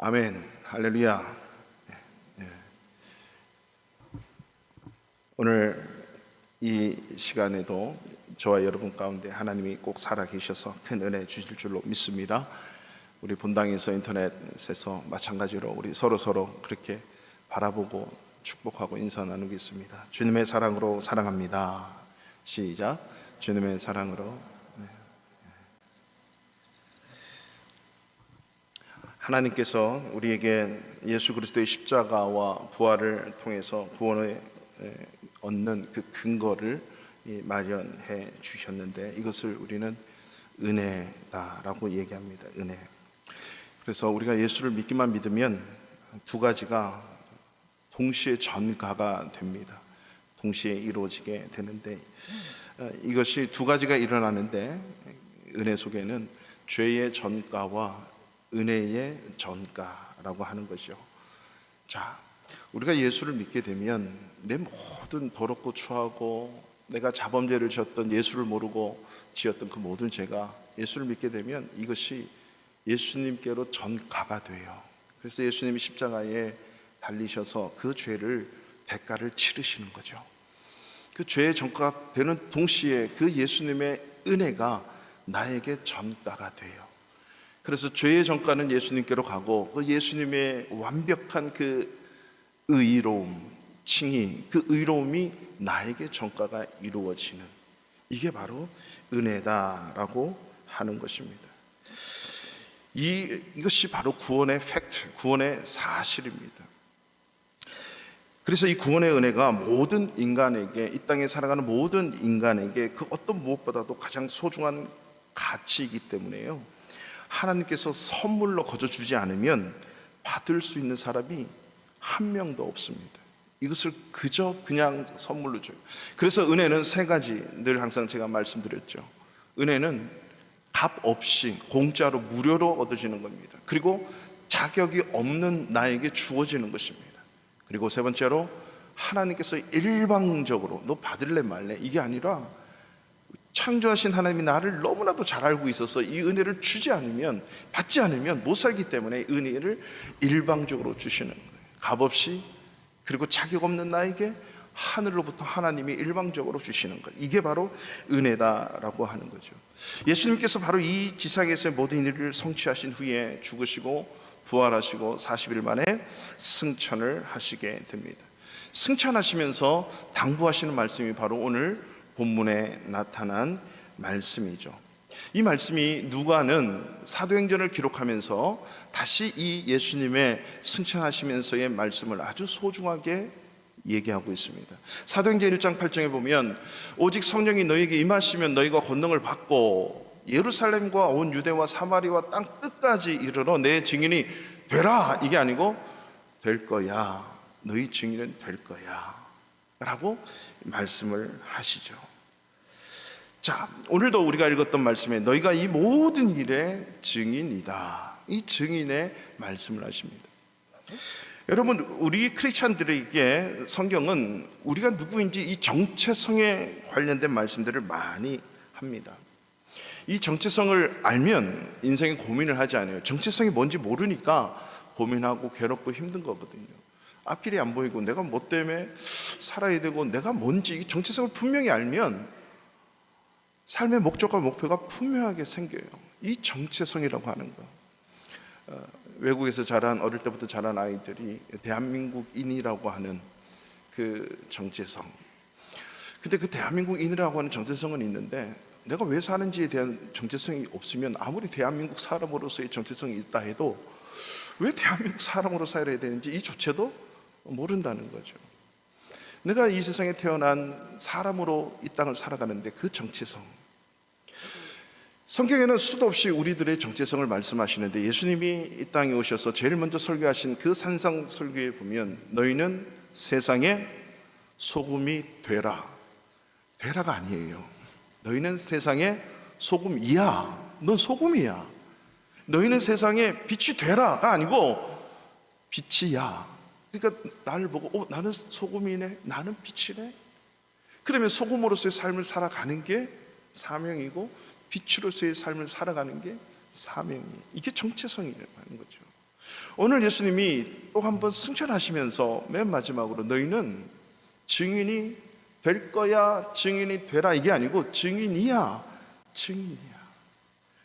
아멘. 할렐루야. 오늘 이 시간에도 저와 여러분 가운데 하나님이 꼭 살아계셔서 큰 은혜 주실 줄로 믿습니다. 우리 본당에서 인터넷에서 마찬가지로 우리 서로 그렇게 바라보고 축복하고 인사 나누겠습니다. 주님의 사랑으로 사랑합니다. 시작. 주님의 사랑으로. 하나님께서 우리에게 예수 그리스도의 십자가와 부활을 통해서 구원을 얻는 그 근거를 마련해 주셨는데, 이것을 우리는 은혜다라고 얘기합니다. 은혜. 그래서 우리가 예수를 믿기만 믿으면 두 가지가 동시에 전가가 됩니다. 동시에 이루어지게 되는데, 이것이 두 가지가 일어나는데, 은혜 속에는 죄의 전가와 은혜의 전가라고 하는 것이죠. 자, 우리가 예수를 믿게 되면 내 모든 더럽고 추하고 내가 자범죄를 지었던, 예수를 모르고 지었던 그 모든 죄가 예수를 믿게 되면 이것이 예수님께로 전가가 돼요. 그래서 예수님이 십자가에 달리셔서 그 죄를 대가를 치르시는 거죠. 그 죄의 전가가 되는 동시에 그 예수님의 은혜가 나에게 전가가 돼요. 그래서 죄의 전가는 예수님께로 가고, 그 예수님의 완벽한 그 의로움, 칭의, 그 의로움이 나에게 전가가 이루어지는, 이게 바로 은혜다라고 하는 것입니다. 이것이 바로 구원의 팩트, 구원의 사실입니다. 그래서 이 구원의 은혜가 모든 인간에게, 이 땅에 살아가는 모든 인간에게 그 어떤 무엇보다도 가장 소중한 가치이기 때문에요, 하나님께서 선물로 거저주지 않으면 받을 수 있는 사람이 한 명도 없습니다. 이것을 그냥 선물로 줘요. 그래서 은혜는 세 가지, 늘 항상 제가 말씀드렸죠. 은혜는 값 없이 공짜로 무료로 얻어지는 겁니다. 그리고 자격이 없는 나에게 주어지는 것입니다. 그리고 세 번째로, 하나님께서 일방적으로 너 받을래 말래 이게 아니라, 창조하신 하나님이 나를 너무나도 잘 알고 있어서 이 은혜를 주지 않으면, 받지 않으면 못 살기 때문에 은혜를 일방적으로 주시는 거예요. 값없이, 그리고 자격 없는 나에게 하늘로부터 하나님이 일방적으로 주시는 것, 이게 바로 은혜다라고 하는 거죠. 예수님께서 바로 이 지상에서의 모든 일을 성취하신 후에 죽으시고 부활하시고 40일 만에 승천을 하시게 됩니다. 승천하시면서 당부하시는 말씀이 바로 오늘 본문에 나타난 말씀이죠. 이 말씀이 누가는 사도행전을 기록하면서 다시 이 예수님의 승천하시면서의 말씀을 아주 소중하게 얘기하고 있습니다. 사도행전 1장 8절에 보면, 오직 성령이 너희에게 임하시면 너희가 권능을 받고 예루살렘과 온 유대와 사마리아와 땅 끝까지 이르러 내 증인이 되라, 이게 아니고 될 거야, 너희 증인은 될 거야 라고 말씀을 하시죠. 자, 오늘도 우리가 읽었던 말씀에 너희가 이 모든 일의 증인이다, 이 증인의 말씀을 하십니다. 여러분, 우리 크리스찬들에게 성경은 우리가 누구인지 이 정체성에 관련된 말씀들을 많이 합니다. 이 정체성을 알면 인생에 고민을 하지 않아요. 정체성이 뭔지 모르니까 고민하고 괴롭고 힘든 거거든요. 앞길이 안 보이고 내가 뭐 때문에 살아야 되고 내가 뭔지, 이 정체성을 분명히 알면 삶의 목적과 목표가 분명하게 생겨요. 이 정체성이라고 하는 거, 외국에서 어릴 때부터 자란 아이들이 대한민국인이라고 하는 그 정체성, 근데 그 대한민국인이라고 하는 정체성은 있는데, 내가 왜 사는지에 대한 정체성이 없으면 아무리 대한민국 사람으로서의 정체성이 있다 해도 왜 대한민국 사람으로 살아야 되는지 이조차도 모른다는 거죠. 내가 이 세상에 태어난 사람으로 이 땅을 살아가는데 그 정체성, 성경에는 수도 없이 우리들의 정체성을 말씀하시는데, 예수님이 이 땅에 오셔서 제일 먼저 설교하신 그 산상 설교에 보면, 너희는 세상의 소금이 되라, 되라가 아니에요. 너희는 세상의 소금이야, 넌 소금이야. 너희는 세상의 빛이 되라가 아니고 빛이야. 그러니까 나를 보고 나는 소금이네, 나는 빛이네. 그러면 소금으로서의 삶을 살아가는 게 사명이고, 빛으로서의 삶을 살아가는 게 사명이에요. 이게 정체성이라고 하는 거죠. 오늘 예수님이 또 한 번 승천하시면서 맨 마지막으로 너희는 증인이 될 거야, 증인이 되라, 이게 아니고 증인이야, 증인이야.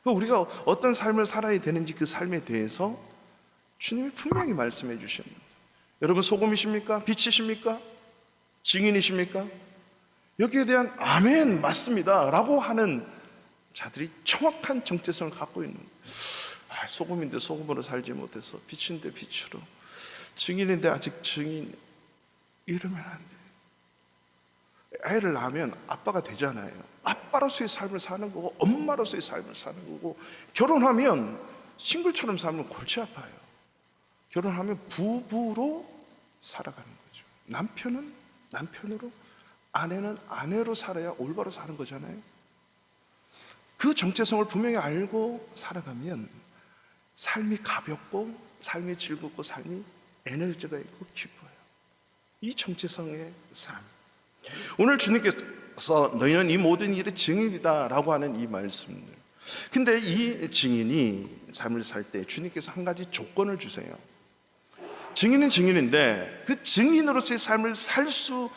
우리가 어떤 삶을 살아야 되는지 그 삶에 대해서 주님이 분명히 말씀해 주십니다. 여러분 소금이십니까? 빛이십니까? 증인이십니까? 여기에 대한 아멘 맞습니다 라고 하는 자들이 정확한 정체성을 갖고 있는 거예요. 소금인데 소금으로 살지 못해서, 빛인데 빛으로, 증인인데 아직 증인 이러면 안 돼요. 애를 낳으면 아빠가 되잖아요. 아빠로서의 삶을 사는 거고 엄마로서의 삶을 사는 거고, 결혼하면 싱글처럼 살면 골치 아파요. 결혼하면 부부로 살아가는 거죠. 남편은 남편으로, 아내는 아내로 살아야 올바로 사는 거잖아요. 그 정체성을 분명히 알고 살아가면 삶이 가볍고 삶이 즐겁고 삶이 에너지가 있고 기뻐요. 이 정체성의 삶. 오늘 주님께서 너희는 이 모든 일의 증인이다 라고 하는 이 말씀들, 근데 이 증인이 삶을 살 때 주님께서 한 가지 조건을 주세요. 증인은 증인인데 그 증인으로서의 삶을 살 수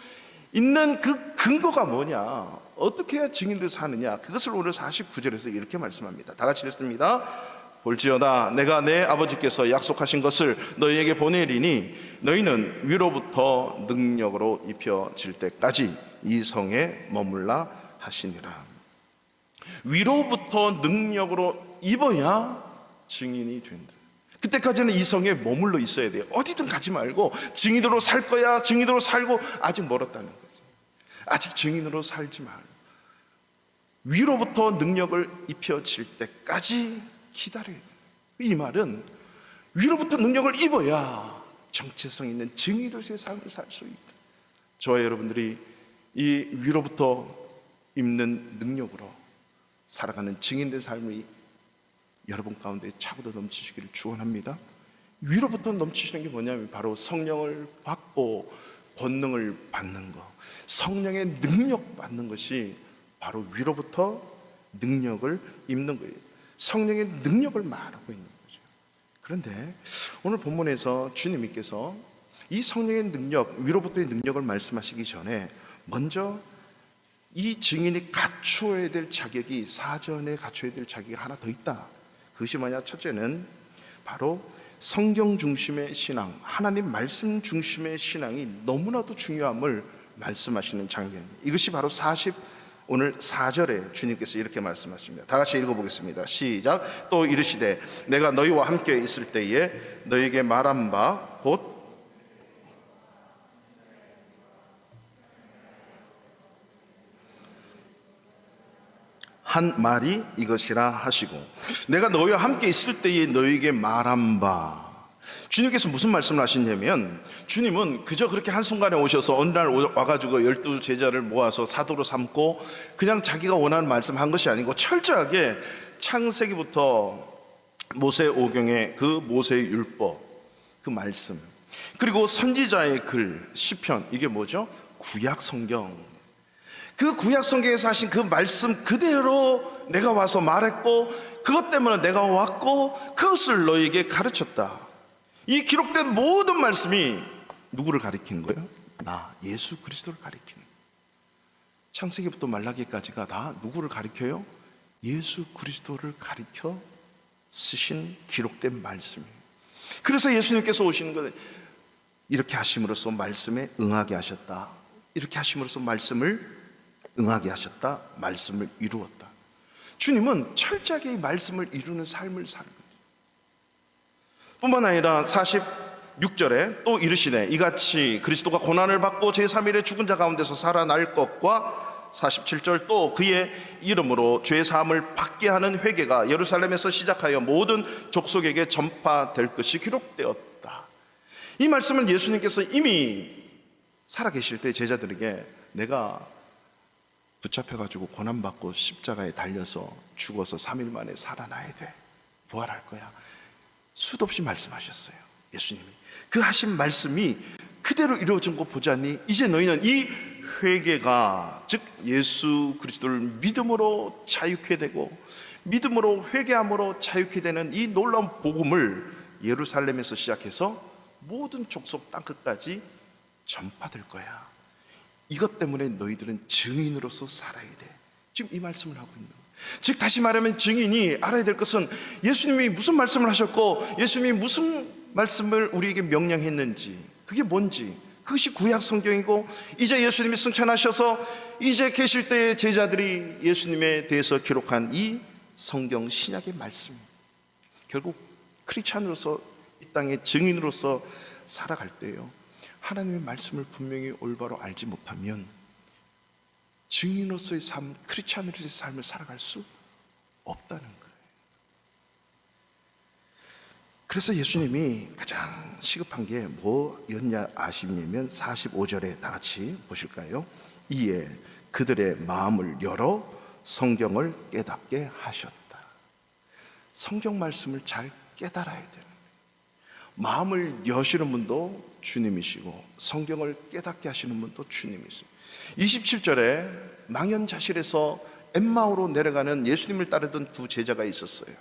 있는 그 근거가 뭐냐, 어떻게 해야 증인으로 사느냐, 그것을 오늘 49절에서 이렇게 말씀합니다. 다 같이 읽습니다. 볼지어다 내가 내 아버지께서 약속하신 것을 너희에게 보내리니 너희는 위로부터 능력으로 입혀질 때까지 이 성에 머물라 하시니라. 위로부터 능력으로 입어야 증인이 된다. 그때까지는 이 성에 머물러 있어야 돼요. 어디든 가지 말고 증인으로 살 거야, 증인으로 살고, 아직 멀었다는 거죠. 아직 증인으로 살지 말고 위로부터 능력을 입혀질 때까지 기다려야 돼요. 이 말은 위로부터 능력을 입어야 정체성 있는 증인으로서의 삶을 살 수 있다. 저와 여러분들이 이 위로부터 입는 능력으로 살아가는 증인된 삶이 여러분 가운데 차고도 넘치시기를 축원합니다. 위로부터 넘치시는 게 뭐냐면 바로 성령을 받고 권능을 받는 것, 성령의 능력 받는 것이 바로 위로부터 능력을 입는 거예요. 성령의 능력을 말하고 있는 거죠. 그런데 오늘 본문에서 주님께서 이 성령의 능력, 위로부터의 능력을 말씀하시기 전에 먼저 이 증인이 갖추어야 될 자격이, 사전에 갖춰야 될 자격이 하나 더 있다. 그것이 뭐냐? 첫째는 바로 성경 중심의 신앙, 하나님 말씀 중심의 신앙이 너무나도 중요함을 말씀하시는 장면이에요. 이것이 바로 오늘 4절에 주님께서 이렇게 말씀하십니다. 다 같이 읽어보겠습니다. 시작. 또 이르시되 내가 너희와 함께 있을 때에 너희에게 말한 바 곧 한 말이 이것이라 하시고, 내가 너희와 함께 있을 때에 너희에게 말한 바. 주님께서 무슨 말씀을 하시냐면, 주님은 그저 그렇게 한순간에 오셔서 어느 날 와가지고 12 제자를 모아서 사도로 삼고 그냥 자기가 원하는 말씀 한 것이 아니고 철저하게 창세기부터 모세오경의 그 모세의 율법, 그 말씀, 그리고 선지자의 글, 시편, 이게 뭐죠? 구약 성경. 그 구약 성경에서 하신 그 말씀 그대로 내가 와서 말했고, 그것 때문에 내가 왔고 그것을 너희에게 가르쳤다. 이 기록된 모든 말씀이 누구를 가리키는 거예요? 나, 예수 그리스도를 가리키는 거예요. 창세기부터 말라기까지가 다 누구를 가리켜요? 예수 그리스도를 가리켜 쓰신 기록된 말씀이에요. 그래서 예수님께서 오시는 것은 이렇게 하심으로써 말씀에 응하게 하셨다. 이렇게 하심으로써 말씀을 응하게 하셨다. 말씀을 이루었다. 주님은 철저하게 이 말씀을 이루는 삶을 사는 거예요. 뿐만 아니라 46절에 또 이르시되 이같이 그리스도가 고난을 받고 제3일에 죽은 자 가운데서 살아날 것과 47절 또 그의 이름으로 죄 사함을 받게 하는 회개가 예루살렘에서 시작하여 모든 족속에게 전파될 것이 기록되었다. 이 말씀은 예수님께서 이미 살아계실 때 제자들에게 내가 붙잡혀가지고 고난받고 십자가에 달려서 죽어서 3일 만에 살아나야 돼, 부활할 거야, 수도 없이 말씀하셨어요. 예수님이 그 하신 말씀이 그대로 이루어진 거 보지 않니? 이제 너희는 이 회개가, 즉 예수 그리스도를 믿음으로 자유케 되고 믿음으로 회개함으로 자유케 되는 이 놀라운 복음을 예루살렘에서 시작해서 모든 족속 땅끝까지 전파될 거야. 이것 때문에 너희들은 증인으로서 살아야 돼. 지금 이 말씀을 하고 있는 거예요. 즉 다시 말하면 증인이 알아야 될 것은 예수님이 무슨 말씀을 하셨고 예수님이 무슨 말씀을 우리에게 명령했는지, 그게 뭔지, 그것이 구약 성경이고, 이제 예수님이 승천하셔서 이제 계실 때의 제자들이 예수님에 대해서 기록한 이 성경 신약의 말씀입니다. 결국 크리스찬으로서 이 땅의 증인으로서 살아갈 때요, 하나님의 말씀을 분명히 올바로 알지 못하면 증인으로서의 삶, 크리스찬으로서의 삶을 살아갈 수 없다는 거예요. 그래서 예수님이 가장 시급한 게 뭐였냐 아시냐면 45절에 다 같이 보실까요? 이에 그들의 마음을 열어 성경을 깨닫게 하셨다. 성경 말씀을 잘 깨달아야 되는 거예요. 마음을 여시는 분도 주님이시고 성경을 깨닫게 하시는 분도 주님이시고, 27절에 망연자실에서 엠마오로 내려가는 예수님을 따르던 두 제자가 있었어요.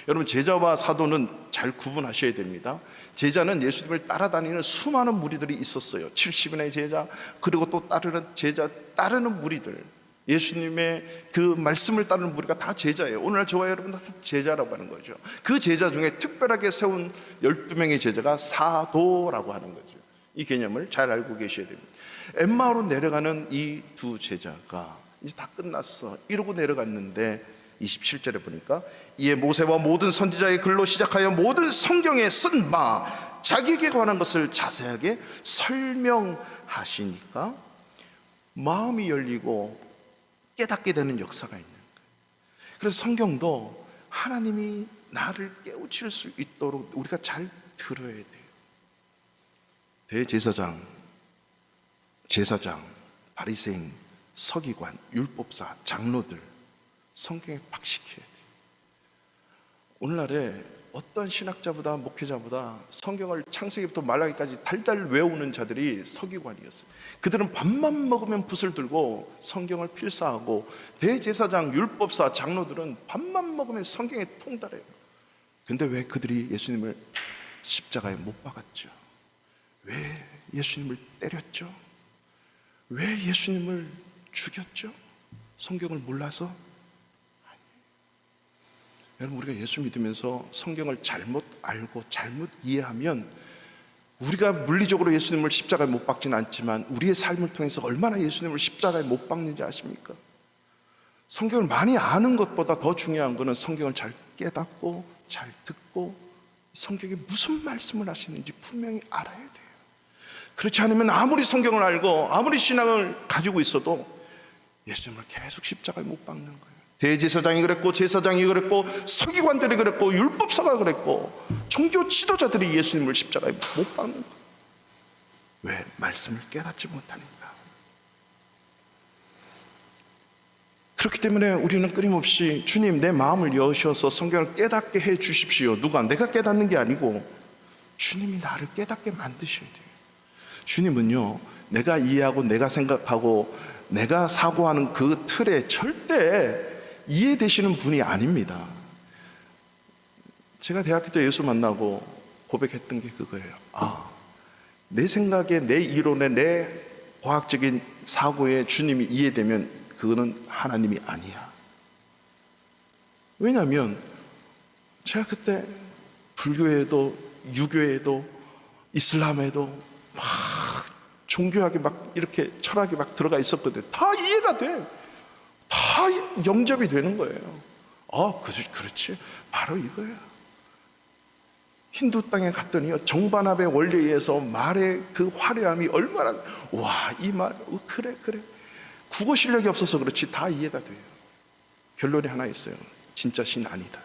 여러분, 제자와 사도는 잘 구분하셔야 됩니다. 제자는 예수님을 따라다니는 수많은 무리들이 있었어요. 70인의 제자, 그리고 또 따르는 제자, 따르는 무리들, 예수님의 그 말씀을 따르는 무리가 다 제자예요. 오늘날 저와 여러분 다 제자라고 하는 거죠. 그 제자 중에 특별하게 세운 12명의 제자가 사도라고 하는 거죠. 이 개념을 잘 알고 계셔야 됩니다. 엠마오로 내려가는 이 두 제자가 이제 다 끝났어 이러고 내려갔는데 27절에 보니까 이에 모세와 모든 선지자의 글로 시작하여 모든 성경에 쓴 바 자기에게 관한 것을 자세하게 설명하시니까 마음이 열리고 깨닫게 되는 역사가 있는 거예요. 그래서 성경도 하나님이 나를 깨우칠 수 있도록 우리가 잘 들어야 돼요. 대제사장, 제사장, 바리새인, 서기관, 율법사, 장로들 성경에 박식해야 돼요. 오늘날에 어떤 신학자보다 목회자보다 성경을 창세기부터 말라기까지 달달 외우는 자들이 서기관이었어요. 그들은 밥만 먹으면 붓을 들고 성경을 필사하고, 대제사장, 율법사, 장로들은 밥만 먹으면 성경에 통달해요. 근데 왜 그들이 예수님을 십자가에 못 박았죠? 왜 예수님을 때렸죠? 왜 예수님을 죽였죠? 성경을 몰라서? 여러분, 우리가 예수 믿으면서 성경을 잘못 알고 잘못 이해하면 우리가 물리적으로 예수님을 십자가에 못 박지는 않지만 우리의 삶을 통해서 얼마나 예수님을 십자가에 못 박는지 아십니까? 성경을 많이 아는 것보다 더 중요한 것은 성경을 잘 깨닫고 잘 듣고 성경에 무슨 말씀을 하시는지 분명히 알아야 돼요. 그렇지 않으면 아무리 성경을 알고 아무리 신앙을 가지고 있어도 예수님을 계속 십자가에 못 박는 거예요. 대제사장이 그랬고, 제사장이 그랬고, 서기관들이 그랬고, 율법사가 그랬고, 종교 지도자들이 예수님을 십자가에 못 박는 거예요. 왜? 말씀을 깨닫지 못하니까. 그렇기 때문에 우리는 끊임없이 주님, 내 마음을 여셔서 성경을 깨닫게 해 주십시오. 누가? 내가 깨닫는 게 아니고 주님이 나를 깨닫게 만드셔야 돼요. 주님은요, 내가 이해하고 내가 생각하고 내가 사고하는 그 틀에 절대 이해되시는 분이 아닙니다. 제가 대학교 때 예수 만나고 고백했던 게 그거예요. 내 생각에, 내 이론에, 내 과학적인 사고에 주님이 이해되면 그거는 하나님이 아니야. 왜냐하면 제가 그때 불교에도 유교에도 이슬람에도 막 종교학에 막 이렇게 철학이 막 들어가 있었거든요. 다 이해가 돼. 다 영접이 되는 거예요. 그렇지. 바로 이거예요. 힌두 땅에 갔더니요, 정반합의 원리에 의해서 말의 그 화려함이 얼마나, 이 말, 그래. 국어 실력이 없어서 그렇지 다 이해가 돼요. 결론이 하나 있어요. 진짜 신 아니다.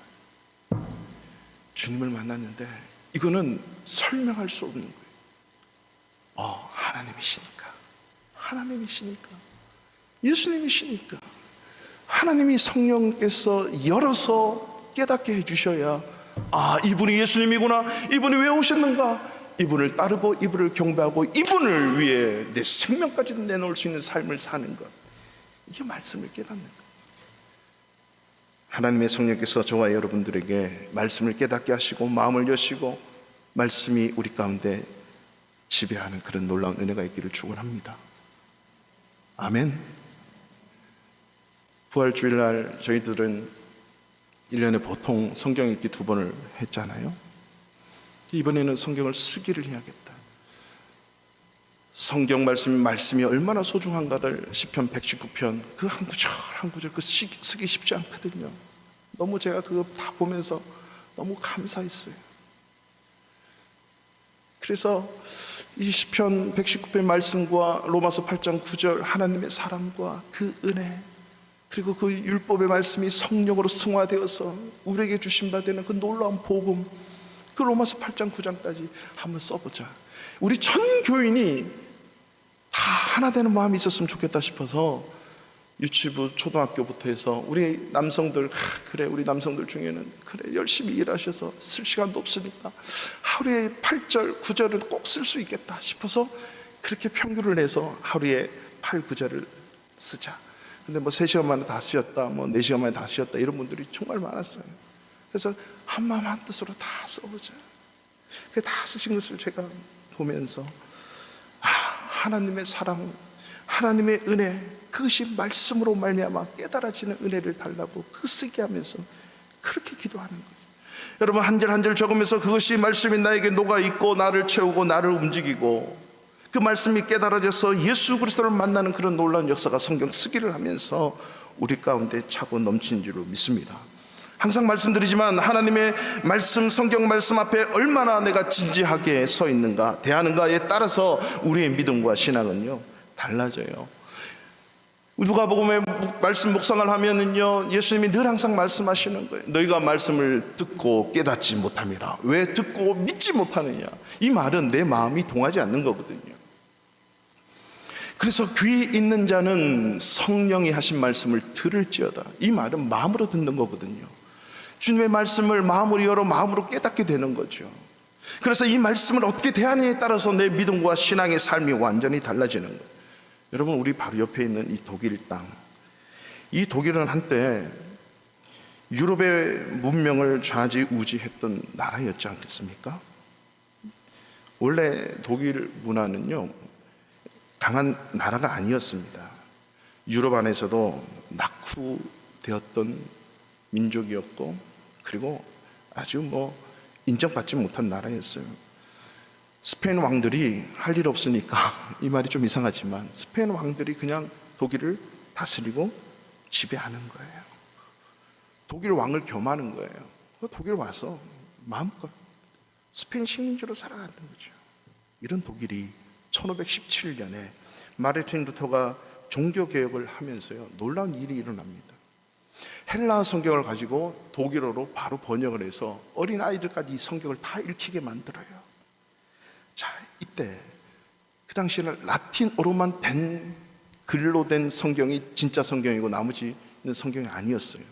주님을 만났는데 이거는 설명할 수 없는 거예요. 하나님이시니까, 예수님이시니까, 하나님이 성령께서 열어서 깨닫게 해주셔야, 이분이 예수님이구나, 이분이 왜 오셨는가, 이분을 따르고 이분을 경배하고 이분을 위해 내 생명까지 내놓을 수 있는 삶을 사는 것, 이게 말씀을 깨닫는 것. 하나님의 성령께서 저와 여러분들에게 말씀을 깨닫게 하시고 마음을 여시고 말씀이 우리 가운데 지배하는 그런 놀라운 은혜가 있기를 축원합니다. 아멘. 부활주일날 저희들은 1년에 보통 성경 읽기 2번을 했잖아요. 이번에는 성경을 쓰기를 해야겠다. 성경 말씀이 얼마나 소중한가를 시편 119편 그 한 구절 한 구절 쓰기 쉽지 않거든요. 너무 제가 그거 다 보면서 너무 감사했어요. 그래서 이 시편 119편 말씀과 로마서 8장 9절 하나님의 사랑과 그 은혜, 그리고 그 율법의 말씀이 성령으로 승화되어서 우리에게 주신 바 되는 그 놀라운 복음, 그 로마서 8장 9장까지 한번 써보자. 우리 전 교인이 다 하나 되는 마음이 있었으면 좋겠다 싶어서 유치부 초등학교부터 해서 우리 남성들, 그래 우리 남성들 중에는 그래 열심히 일하셔서 쓸 시간도 없으니까 하루에 8절 9절은 꼭 쓸 수 있겠다 싶어서 그렇게 평균을 내서 하루에 8, 9절을 쓰자. 근데 뭐 3시간 만에 다 쓰셨다, 뭐 4시간 만에 다 쓰셨다, 이런 분들이 정말 많았어요. 그래서 한 마음 한 뜻으로 다 써보자. 그 다 쓰신 것을 제가 보면서 하나님의 사랑, 하나님의 은혜, 그것이 말씀으로 말미암아 깨달아지는 은혜를 달라고 그 쓰게 하면서 그렇게 기도하는 거예요. 여러분 한 절 한 절 적으면서 그것이 말씀이 나에게 녹아있고 나를 채우고 나를 움직이고 그 말씀이 깨달아져서 예수 그리스도를 만나는 그런 놀라운 역사가 성경 쓰기를 하면서 우리 가운데 차고 넘친 줄로 믿습니다. 항상 말씀드리지만 하나님의 말씀, 성경 말씀 앞에 얼마나 내가 진지하게 서 있는가, 대하는가에 따라서 우리의 믿음과 신앙은요 달라져요. 누가복음의 말씀 묵상을 하면은요 예수님이 늘 항상 말씀하시는 거예요. 너희가 말씀을 듣고 깨닫지 못함이라. 왜 듣고 믿지 못하느냐? 이 말은 내 마음이 동하지 않는 거거든요. 그래서 귀 있는 자는 성령이 하신 말씀을 들을지어다. 이 말은 마음으로 듣는 거거든요. 주님의 말씀을 마음으로 열어 마음으로 깨닫게 되는 거죠. 그래서 이 말씀을 어떻게 대하느냐에 따라서 내 믿음과 신앙의 삶이 완전히 달라지는 거예요. 여러분 우리 바로 옆에 있는 이 독일 땅, 이 독일은 한때 유럽의 문명을 좌지우지했던 나라였지 않겠습니까? 원래 독일 문화는요 강한 나라가 아니었습니다. 유럽 안에서도 낙후되었던 민족이었고, 그리고 아주 뭐 인정받지 못한 나라였어요. 스페인 왕들이 할 일 없으니까 이 말이 좀 이상하지만 스페인 왕들이 그냥 독일을 다스리고 지배하는 거예요. 독일 왕을 겸하는 거예요. 독일 와서 마음껏 스페인 식민지로 살아가는 거죠. 이런 독일이 1517년에 마르틴 루터가 종교개혁을 하면서요 놀라운 일이 일어납니다. 헬라 성경을 가지고 독일어로 바로 번역을 해서 어린아이들까지 이 성경을 다 읽히게 만들어요. 자, 이때 그 당시에는 라틴어로만 된 글로 된 성경이 진짜 성경이고 나머지는 성경이 아니었어요.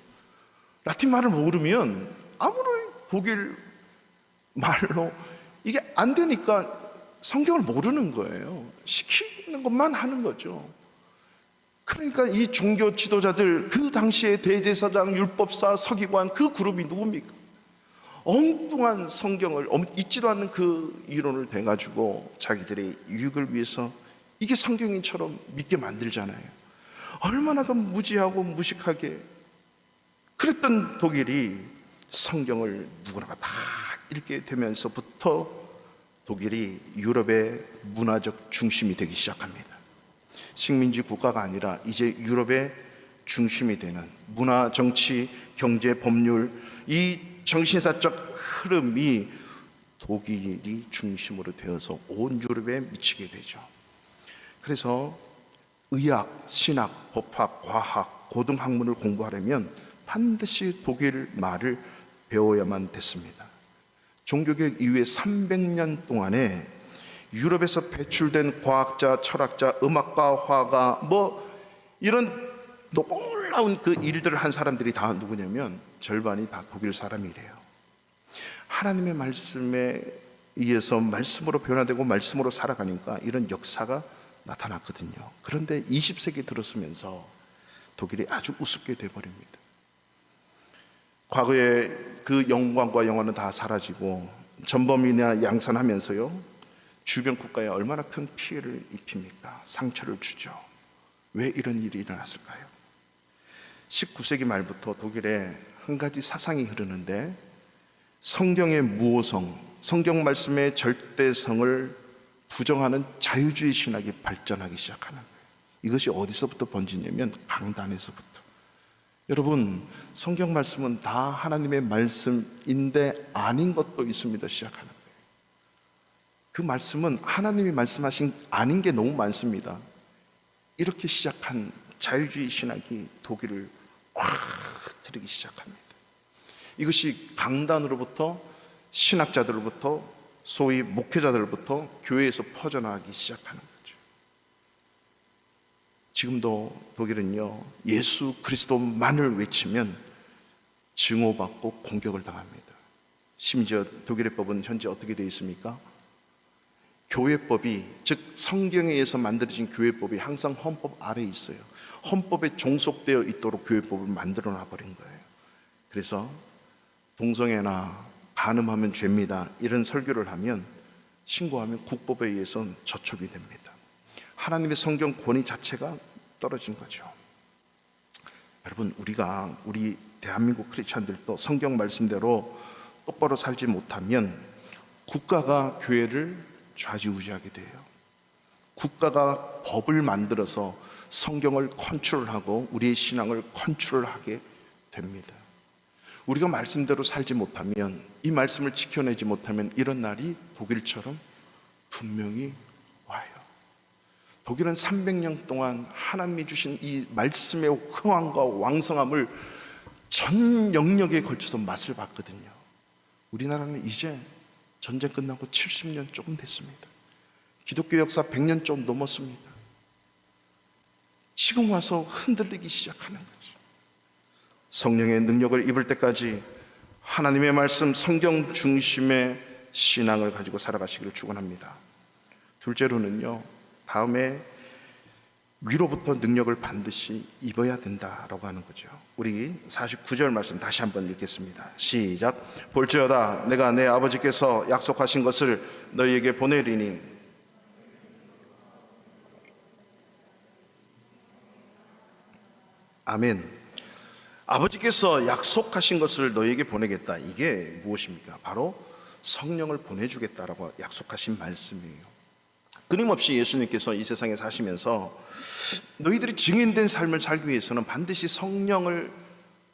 라틴 말을 모르면 아무리 독일 말로 이게 안 되니까 성경을 모르는 거예요. 시키는 것만 하는 거죠. 그러니까 이 종교 지도자들, 그 당시에 대제사장, 율법사, 서기관, 그 그룹이 누굽니까? 엉뚱한 성경을, 있지도 않는 그 이론을 대가지고 자기들의 유익을 위해서 이게 성경인처럼 믿게 만들잖아요. 얼마나 더 무지하고 무식하게. 그랬던 독일이 성경을 누구나가 다 읽게 되면서부터 독일이 유럽의 문화적 중심이 되기 시작합니다. 식민지 국가가 아니라 이제 유럽의 중심이 되는 문화, 정치, 경제, 법률, 이 정신사적 흐름이 독일이 중심으로 되어서 온 유럽에 미치게 되죠. 그래서 의학, 신학, 법학, 과학, 고등학문을 공부하려면 반드시 독일 말을 배워야만 됐습니다. 종교개혁 이후에 300년 동안에 유럽에서 배출된 과학자, 철학자, 음악가, 화가 뭐 이런 놀라운 그 일들을 한 사람들이 다 누구냐면 절반이 다 독일 사람이래요. 하나님의 말씀에 의해서 말씀으로 변화되고 말씀으로 살아가니까 이런 역사가 나타났거든요. 그런데 20세기 들어서면서 독일이 아주 우습게 돼버립니다. 과거에 그 영광과 영화는 다 사라지고 전범이나 양산하면서요, 주변 국가에 얼마나 큰 피해를 입힙니까? 상처를 주죠. 왜 이런 일이 일어났을까요? 19세기 말부터 독일에 한 가지 사상이 흐르는데, 성경의 무오성, 성경 말씀의 절대성을 부정하는 자유주의 신학이 발전하기 시작하는 거예요. 이것이 어디서부터 번지냐면 강단에서부터. 여러분, 성경 말씀은 다 하나님의 말씀인데 아닌 것도 있습니다 시작하는 거예요. 그 말씀은 하나님이 말씀하신 아닌 게 너무 많습니다. 이렇게 시작한 자유주의 신학이 독일을 확 흐트리기 시작합니다. 이것이 강단으로부터, 신학자들로부터, 소위 목회자들로부터 교회에서 퍼져나가기 시작하는 거죠. 지금도 독일은요, 예수 그리스도만을 외치면 증오받고 공격을 당합니다. 심지어 독일의 법은 현재 어떻게 되어 있습니까? 교회법이, 즉 성경에 의해서 만들어진 교회법이 항상 헌법 아래에 있어요. 헌법에 종속되어 있도록 교회법을 만들어 놔버린 거예요. 그래서 동성애나 간음하면 죄입니다, 이런 설교를 하면, 신고하면 국법에 의해서 저촉이 됩니다. 하나님의 성경 권위 자체가 떨어진 거죠. 여러분, 우리 대한민국 크리스찬들도 성경 말씀대로 똑바로 살지 못하면 국가가 교회를 좌지우지하게 돼요. 국가가 법을 만들어서 성경을 컨트롤하고 우리의 신앙을 컨트롤하게 됩니다. 우리가 말씀대로 살지 못하면, 이 말씀을 지켜내지 못하면 이런 날이 독일처럼 분명히 와요. 독일은 300년 동안 하나님이 주신 이 말씀의 흥왕과 왕성함을 전 영역에 걸쳐서 맛을 봤거든요. 우리나라는 이제 전쟁 끝나고 70년 조금 됐습니다. 기독교 역사 100년 좀 넘었습니다. 지금 와서 흔들리기 시작하는 거죠. 성령의 능력을 입을 때까지 하나님의 말씀, 성경 중심의 신앙을 가지고 살아가시기를 축원합니다. 둘째로는요, 다음에 위로부터 능력을 반드시 입어야 된다라고 하는 거죠. 우리 49절 말씀 다시 한번 읽겠습니다. 시작. 볼지어다 내가 내 아버지께서 약속하신 것을 너희에게 보내리니. 아멘. 아버지께서 약속하신 것을 너희에게 보내겠다. 이게 무엇입니까? 바로 성령을 보내주겠다라고 약속하신 말씀이에요. 끊임없이 예수님께서 이 세상에 사시면서 너희들이 증인된 삶을 살기 위해서는 반드시 성령을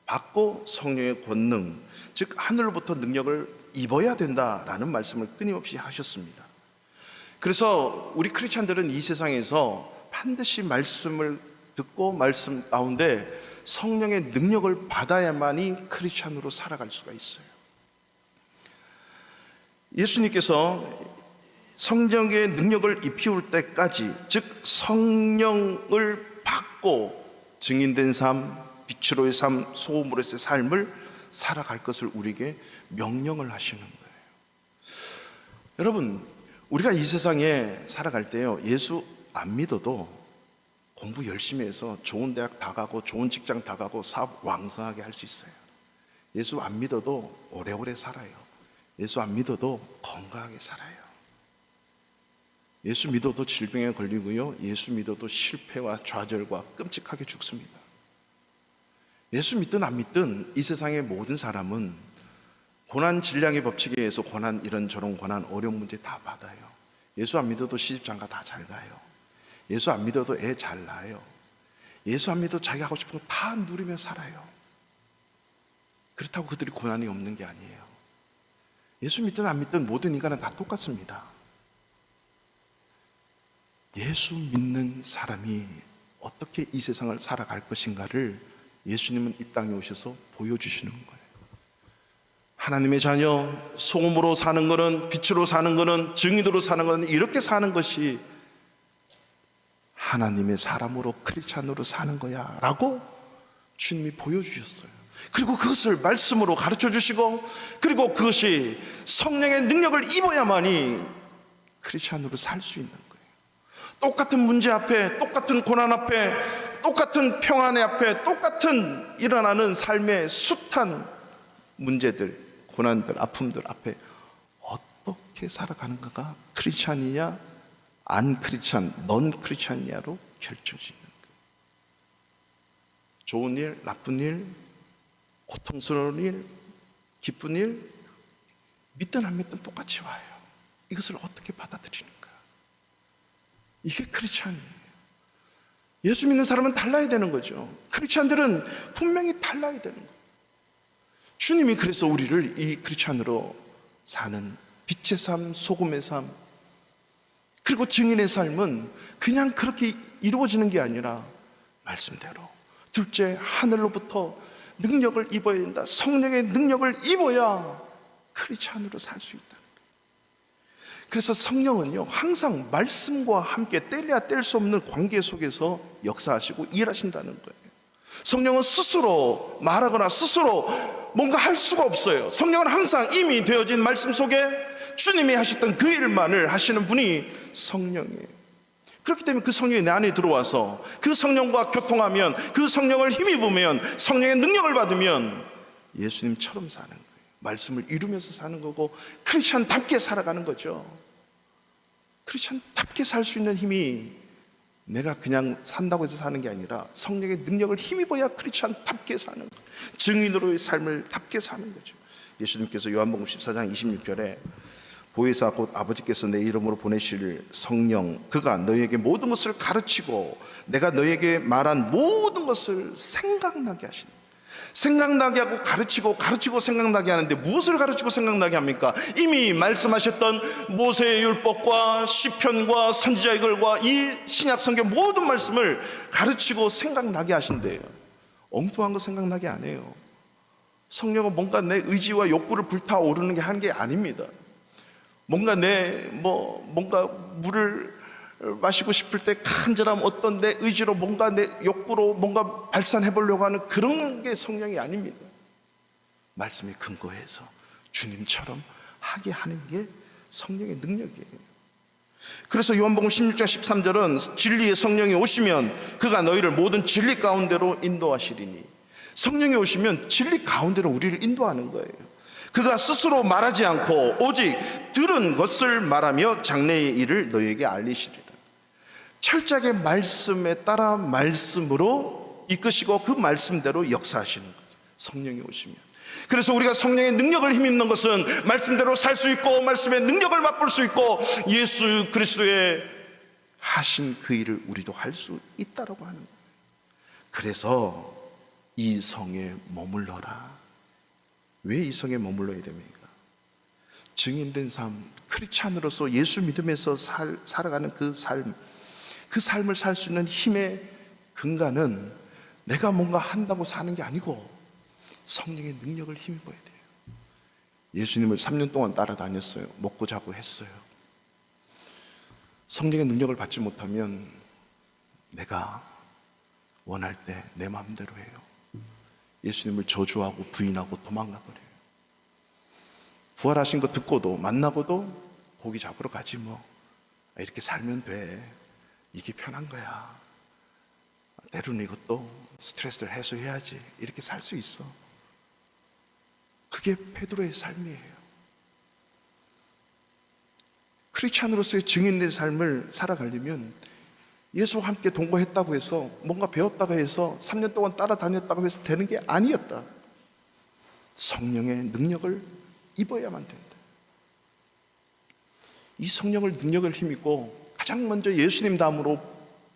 받고 성령의 권능, 즉 하늘로부터 능력을 입어야 된다라는 말씀을 끊임없이 하셨습니다. 그래서 우리 크리스찬들은 이 세상에서 반드시 말씀을 듣고 말씀 가운데 성령의 능력을 받아야만이 크리스찬으로 살아갈 수가 있어요. 예수님께서 성령의 능력을 입히울 때까지, 즉 성령을 받고 증인된 삶, 빛으로의 삶, 소금으로의 삶을 살아갈 것을 우리에게 명령을 하시는 거예요. 여러분, 우리가 이 세상에 살아갈 때요, 예수 안 믿어도 공부 열심히 해서 좋은 대학 다 가고 좋은 직장 다 가고 사업 왕성하게 할 수 있어요. 예수 안 믿어도 오래오래 살아요. 예수 안 믿어도 건강하게 살아요. 예수 믿어도 질병에 걸리고요, 예수 믿어도 실패와 좌절과 끔찍하게 죽습니다. 예수 믿든 안 믿든 이 세상의 모든 사람은 고난 질량의 법칙에 의해서 고난, 이런저런 고난, 어려운 문제 다 받아요. 예수 안 믿어도 시집장가 다 잘 가요. 예수 안 믿어도 애 잘 낳아요. 예수 안 믿어도 자기가 하고 싶은 거 다 누리며 살아요. 그렇다고 그들이 고난이 없는 게 아니에요. 예수 믿든 안 믿든 모든 인간은 다 똑같습니다. 예수 믿는 사람이 어떻게 이 세상을 살아갈 것인가를 예수님은 이 땅에 오셔서 보여주시는 거예요. 하나님의 자녀, 소금으로 사는 거는, 빛으로 사는 거는, 증인으로 사는 거는 이렇게 사는 것이 하나님의 사람으로, 크리스찬으로 사는 거야 라고 주님이 보여주셨어요. 그리고 그것을 말씀으로 가르쳐 주시고, 그리고 그것이 성령의 능력을 입어야만이 크리스찬으로 살 수 있는 거예요. 똑같은 문제 앞에, 똑같은 고난 앞에, 똑같은 평안의 앞에, 똑같은 일어나는 삶의 숱한 문제들, 고난들, 아픔들 앞에 어떻게 살아가는가가 크리스찬이냐 안 크리스찬, 넌 크리스찬이냐로 결정짓는 거예요. 좋은 일, 나쁜 일, 고통스러운 일, 기쁜 일, 믿든 안 믿든 똑같이 와요. 이것을 어떻게 받아들이는가? 이게 크리스찬이에요. 예수 믿는 사람은 달라야 되는 거죠. 크리스찬들은 분명히 달라야 되는 거예요. 주님이 그래서 우리를 이 크리스찬으로 사는 빛의 삶, 소금의 삶, 그리고 증인의 삶은 그냥 그렇게 이루어지는 게 아니라 말씀대로 둘째, 하늘로부터 능력을 입어야 된다. 성령의 능력을 입어야 크리스찬으로 살 수 있다. 그래서 성령은요, 항상 말씀과 함께 뗄래야 뗄 수 없는 관계 속에서 역사하시고 일하신다는 거예요. 성령은 스스로 말하거나 스스로 뭔가 할 수가 없어요. 성령은 항상 이미 되어진 말씀 속에 주님이 하셨던 그 일만을 하시는 분이 성령이에요. 그렇기 때문에 그 성령이 내 안에 들어와서 그 성령과 교통하면, 그 성령을 힘입으면, 성령의 능력을 받으면 예수님처럼 사는 거예요. 말씀을 이루면서 사는 거고 크리스찬답게 살아가는 거죠. 크리스찬답게 살 수 있는 힘이 내가 그냥 산다고 해서 사는 게 아니라 성령의 능력을 힘입어야 크리스찬답게 사는 거예요. 증인으로의 삶을 답게 사는 거죠. 예수님께서 요한복음 14장 26절에 보혜사 곧 아버지께서 내 이름으로 보내실 성령, 그가 너희에게 모든 것을 가르치고 내가 너희에게 말한 모든 것을 생각나게 하신다. 생각나게 하고 가르치고 생각나게 하는데 무엇을 가르치고 생각나게 합니까? 이미 말씀하셨던 모세의 율법과 시편과 선지자의 글과 이 신약 성경 모든 말씀을 가르치고 생각나게 하신대요. 엉뚱한 거 생각나게 안 해요. 성령은 뭔가 내 의지와 욕구를 불타오르는 게 하는 게 아닙니다. 뭔가 뭔가 물을 마시고 싶을 때 간절함, 어떤 내 의지로 뭔가 내 욕구로 뭔가 발산해 보려고 하는 그런 게 성령이 아닙니다. 말씀에 근거해서 주님처럼 하게 하는 게 성령의 능력이에요. 그래서 요한복음 16장 13절은 진리의 성령이 오시면 그가 너희를 모든 진리 가운데로 인도하시리니, 성령이 오시면 진리 가운데로 우리를 인도하는 거예요. 그가 스스로 말하지 않고 오직 들은 것을 말하며 장래의 일을 너희에게 알리시리라. 철저하게 말씀에 따라 말씀으로 이끄시고 그 말씀대로 역사하시는 거죠, 성령이 오시면. 그래서 우리가 성령의 능력을 힘입는 것은 말씀대로 살 수 있고 말씀의 능력을 맛볼 수 있고 예수 그리스도의 하신 그 일을 우리도 할 수 있다라고 하는 거예요. 그래서 이 성에 머물러라. 왜 이 성에 머물러야 됩니까? 증인된 삶, 크리스찬으로서 예수 믿으면서 살아가는 그 삶을 살 수 있는 힘의 근간은 내가 뭔가 한다고 사는 게 아니고 성령의 능력을 힘입어야 돼요. 예수님을 3년 동안 따라다녔어요. 먹고 자고 했어요. 성령의 능력을 받지 못하면 내가 원할 때 내 마음대로 해요. 예수님을 저주하고 부인하고 도망가 버려요. 부활하신 거 듣고도 만나고도 고기 잡으러 가지 뭐, 이렇게 살면 돼, 이게 편한 거야, 때로는 이것도 스트레스를 해소해야지, 이렇게 살 수 있어. 그게 베드로의 삶이에요. 크리스찬으로서의 증인된 삶을 살아가려면 예수와 함께 동거했다고 해서 뭔가 배웠다고 해서 3년 동안 따라다녔다고 해서 되는 게 아니었다. 성령의 능력을 입어야만 된다. 이 성령을 능력을 힘입고 가장 먼저 예수님 다음으로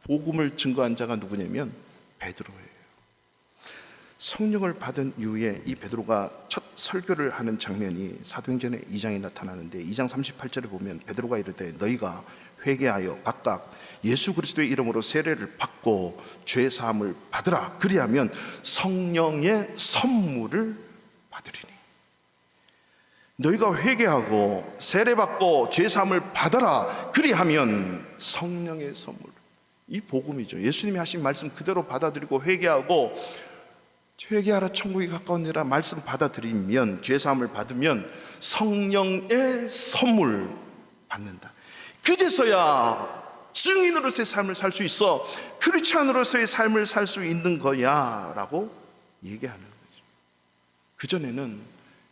복음을 증거한 자가 누구냐면 베드로예요. 성령을 받은 이후에 이 베드로가 첫 설교를 하는 장면이 사도행전의 2장에 나타나는데 2장 38절에 보면 베드로가 이르되 너희가 회개하여 각각 예수 그리스도의 이름으로 세례를 받고 죄 사함을 받으라. 그리하면 성령의 선물을 받으리니. 너희가 회개하고 세례 받고 죄 사함을 받아라. 그리하면 성령의 선물. 이 복음이죠. 예수님이 하신 말씀 그대로 받아들이고 회개하고 회개하라 천국이 가까운 데라 말씀 받아들이면 죄 사함을 받으면 성령의 선물 받는다. 그제서야 증인으로서의 삶을 살 수 있어, 크리스찬으로서의 삶을 살 수 있는 거야 라고 얘기하는 거죠. 그전에는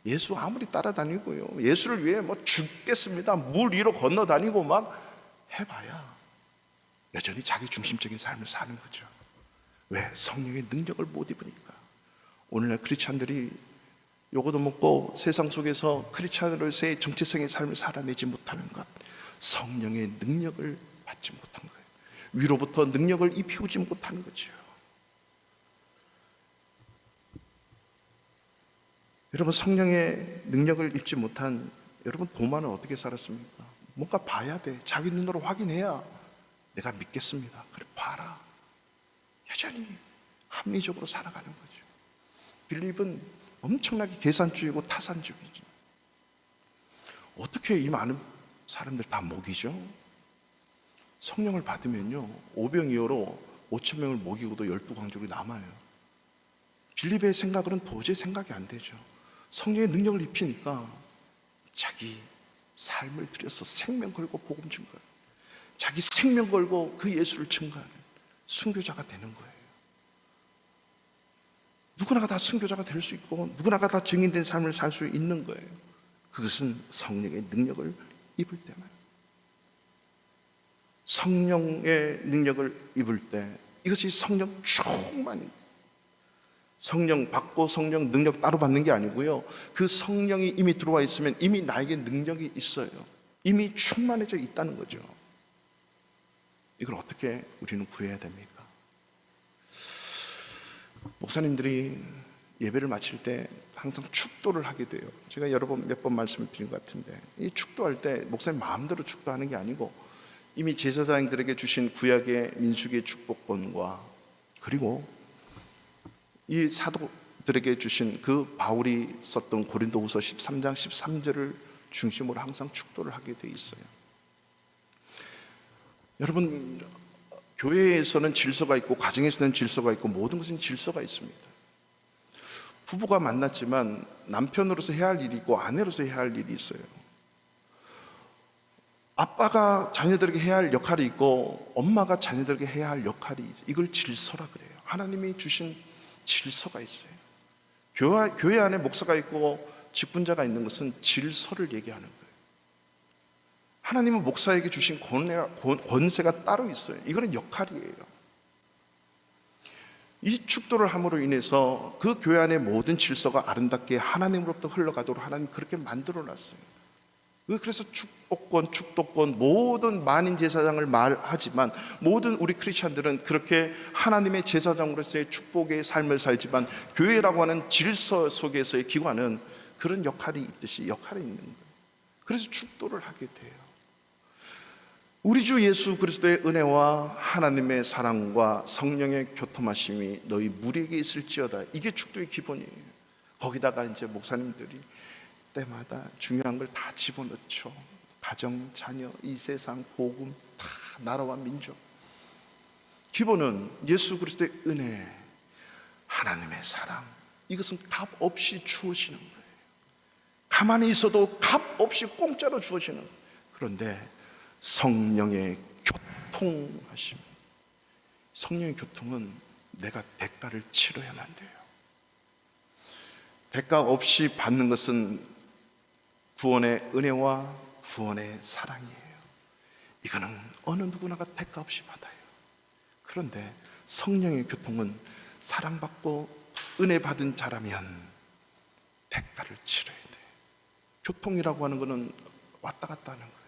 예수 아무리 따라다니고요, 예수를 위해 뭐 죽겠습니다, 물 위로 건너다니고 막 해봐야 여전히 자기 중심적인 삶을 사는 거죠. 왜? 성령의 능력을 못 입으니까. 오늘날 크리스찬들이 요거도 먹고 세상 속에서 크리스찬으로서의 정체성의 삶을 살아내지 못하는 것, 성령의 능력을 받지 못한 거예요. 위로부터 능력을 입히우지 못하는 거죠. 여러분, 성령의 능력을 입지 못한 여러분 도마는 어떻게 살았습니까? 뭔가 봐야 돼. 자기 눈으로 확인해야 내가 믿겠습니다. 그래, 봐라. 여전히 합리적으로 살아가는 거죠. 빌립은 엄청나게 계산주의고 타산주의죠. 어떻게 이 많은 사람들 다 먹이죠? 성령을 받으면요, 오병이어로 5천 명을 먹이고도 12광족이 남아요. 빌립의 생각으로는 도저히 생각이 안 되죠. 성령의 능력을 입히니까 자기 삶을 들여서 생명 걸고 복음 증거해요. 자기 생명 걸고 그 예수를 증거하는 순교자가 되는 거예요. 누구나가 다 순교자가 될 수 있고 누구나가 다 증인된 삶을 살 수 있는 거예요. 그것은 성령의 능력을 입을 때만. 성령의 능력을 입을 때, 이것이 성령 충만입니다. 성령 받고 성령 능력 따로 받는 게 아니고요, 그 성령이 이미 들어와 있으면 이미 나에게 능력이 있어요. 이미 충만해져 있다는 거죠. 이걸 어떻게 우리는 구해야 됩니까? 목사님들이 예배를 마칠 때 항상 축도를 하게 돼요. 제가 여러 번 몇 번 말씀드린 것 같은데, 이 축도할 때 목사님 마음대로 축도하는 게 아니고 이미 제사장들에게 주신 구약의 민수기의 축복권과 그리고 이 사도들에게 주신 그 바울이 썼던 고린도후서 13장 13절을 중심으로 항상 축도를 하게 돼 있어요. 여러분, 교회에서는 질서가 있고 가정에서는 질서가 있고 모든 것은 질서가 있습니다. 부부가 만났지만 남편으로서 해야 할 일이 있고 아내로서 해야 할 일이 있어요. 아빠가 자녀들에게 해야 할 역할이 있고 엄마가 자녀들에게 해야 할 역할이 있어요. 이걸 질서라 그래요. 하나님이 주신 질서가 있어요. 교회 안에 목사가 있고 직분자가 있는 것은 질서를 얘기하는 거예요. 하나님은 목사에게 주신 권세가 따로 있어요. 이거는 역할이에요. 이 축도를 함으로 인해서 그 교회 안의 모든 질서가 아름답게 하나님으로부터 흘러가도록 하나님 그렇게 만들어 놨어요. 그래서 축복권, 축도권, 모든 만인 제사장을 말하지만 모든 우리 크리스찬들은 그렇게 하나님의 제사장으로서의 축복의 삶을 살지만 교회라고 하는 질서 속에서의 기관은 그런 역할이 있듯이 역할이 있는 거예요. 그래서 축도를 하게 돼요. 우리 주 예수 그리스도의 은혜와 하나님의 사랑과 성령의 교통하심이 너희 무리에게 있을지어다. 이게 축도의 기본이에요. 거기다가 이제 목사님들이 때마다 중요한 걸 다 집어넣죠. 가정, 자녀, 이 세상, 복음, 다 나라와 민족. 기본은 예수 그리스도의 은혜, 하나님의 사랑. 이것은 값 없이 주어지는 거예요. 가만히 있어도 값 없이 공짜로 주어지는 거예요. 그런데 성령의 교통하심, 성령의 교통은 내가 대가를 치러야만 돼요. 대가 없이 받는 것은 구원의 은혜와 구원의 사랑이에요. 이거는 어느 누구나가 대가 없이 받아요. 그런데 성령의 교통은 사랑받고 은혜 받은 자라면 대가를 치러야 돼. 교통이라고 하는 것은 왔다 갔다 하는 거예요.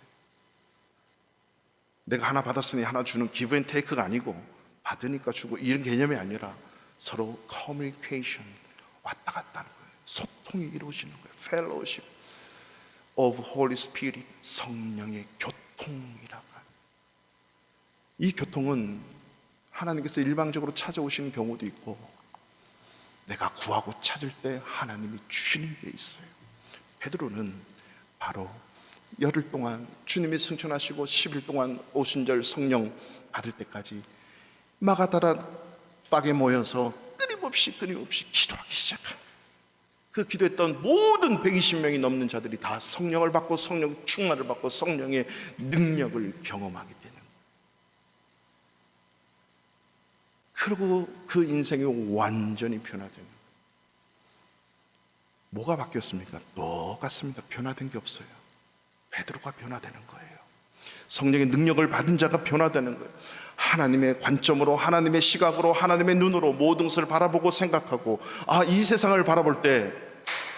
내가 하나 받았으니 하나 주는 give and take가 아니고 받으니까 주고 이런 개념이 아니라 서로 communication, 왔다 갔다 하는 거예요. 소통이 이루어지는 거예요. fellowship of Holy Spirit, 성령의 교통이라고 하는. 이 교통은 하나님께서 일방적으로 찾아오시는 경우도 있고 내가 구하고 찾을 때 하나님이 주시는 게 있어요. 베드로는 바로 열흘 동안 주님이 승천하시고 10일 동안 오순절 성령 받을 때까지 마가다라 땅에 모여서 끊임없이 기도하기 시작한 거예요. 그 기도했던 모든 120명이 넘는 자들이 다 성령을 받고 성령 충만을 받고 성령의 능력을 경험하게 되는 거예요. 그리고 그 인생이 완전히 변화되는 거예요. 뭐가 바뀌었습니까? 똑같습니다. 변화된 게 없어요. 베드로가 변화되는 거예요. 성령의 능력을 받은 자가 변화되는 거예요. 하나님의 관점으로, 하나님의 시각으로, 하나님의 눈으로 모든 것을 바라보고 생각하고, 이 세상을 바라볼 때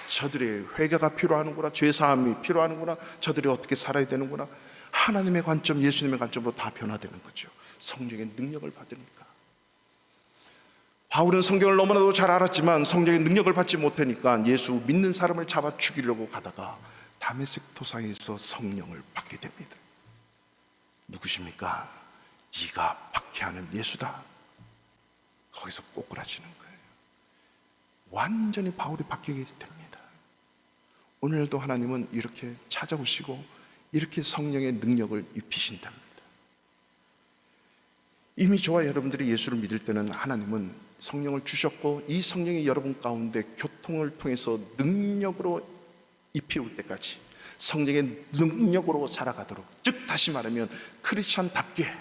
저들의 회개가 필요하는구나, 죄사함이 필요하는구나, 저들이 어떻게 살아야 되는구나, 하나님의 관점, 예수님의 관점으로 다 변화되는 거죠. 성령의 능력을 받으니까. 바울은 성경을 너무나도 잘 알았지만 성령의 능력을 받지 못하니까 예수 믿는 사람을 잡아 죽이려고 가다가 다메섹 도상에서 성령을 받게 됩니다. 누구십니까? 네가 박해하는 예수다. 거기서 꼬꾸라지는 거예요. 완전히 바울이 바뀌게 됩니다. 오늘도 하나님은 이렇게 찾아오시고 이렇게 성령의 능력을 입히신답니다. 이미 저와 여러분들이 예수를 믿을 때는 하나님은 성령을 주셨고, 이 성령이 여러분 가운데 교통을 통해서 능력으로 입히올 때까지 성령의 능력으로 살아가도록, 즉 다시 말하면 크리스찬답게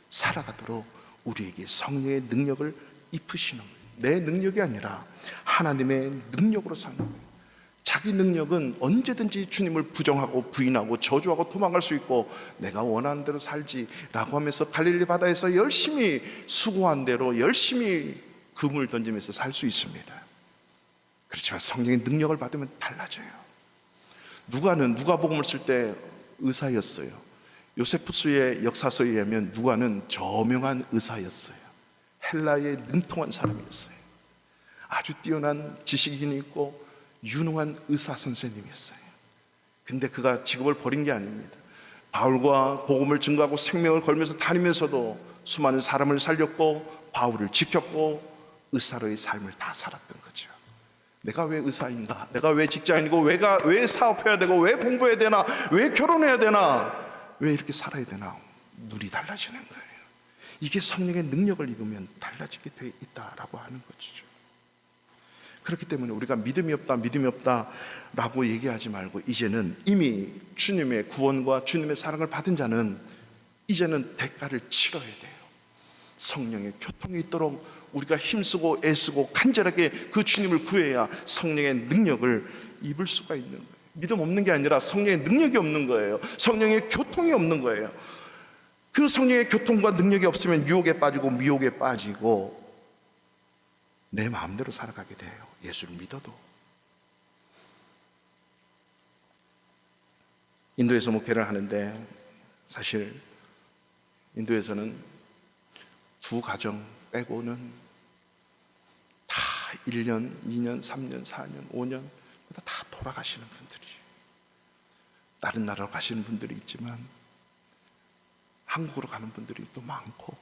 살아가도록 우리에게 성령의 능력을 입히시는 거예요. 내 능력이 아니라 하나님의 능력으로 사는 거예요. 자기 능력은 언제든지 주님을 부정하고 부인하고 저주하고 도망갈 수 있고, 내가 원하는 대로 살지라고 하면서 갈릴리 바다에서 열심히 수고한 대로 열심히 그물 던지면서 살 수 있습니다. 그렇지만 성령의 능력을 받으면 달라져요. 누가복음을 쓸 때 의사였어요. 요세푸스의 역사서에 의하면 누가는 저명한 의사였어요. 헬라에 능통한 사람이었어요. 아주 뛰어난 지식인이 있고 유능한 의사 선생님이었어요. 근데 그가 직업을 버린 게 아닙니다. 바울과 복음을 증거하고 생명을 걸면서 다니면서도 수많은 사람을 살렸고 바울을 지켰고 의사로의 삶을 다 살았던 거죠. 내가 왜 의사인가? 내가 왜 직장인이고 왜 사업해야 되고 왜 공부해야 되나? 왜 결혼해야 되나? 왜 이렇게 살아야 되나? 눈이 달라지는 거예요. 이게 성령의 능력을 입으면 달라지게 돼 있다라고 하는 것이죠. 그렇기 때문에 우리가 믿음이 없다 라고 얘기하지 말고, 이제는 이미 주님의 구원과 주님의 사랑을 받은 자는 이제는 대가를 치러야 돼요. 성령의 교통이 있도록 우리가 힘쓰고 애쓰고 간절하게 그 주님을 구해야 성령의 능력을 입을 수가 있는 거예요. 믿음 없는 게 아니라 성령의 능력이 없는 거예요. 성령의 교통이 없는 거예요. 그 성령의 교통과 능력이 없으면 유혹에 빠지고 미혹에 빠지고 내 마음대로 살아가게 돼요. 예수를 믿어도. 인도에서 목회를 하는데, 사실 인도에서는 두 가정 빼고는 다 1년, 2년, 3년, 4년, 5년 다 돌아가시는 분들이, 다른 나라로 가시는 분들이 있지만 한국으로 가는 분들이 또 많고,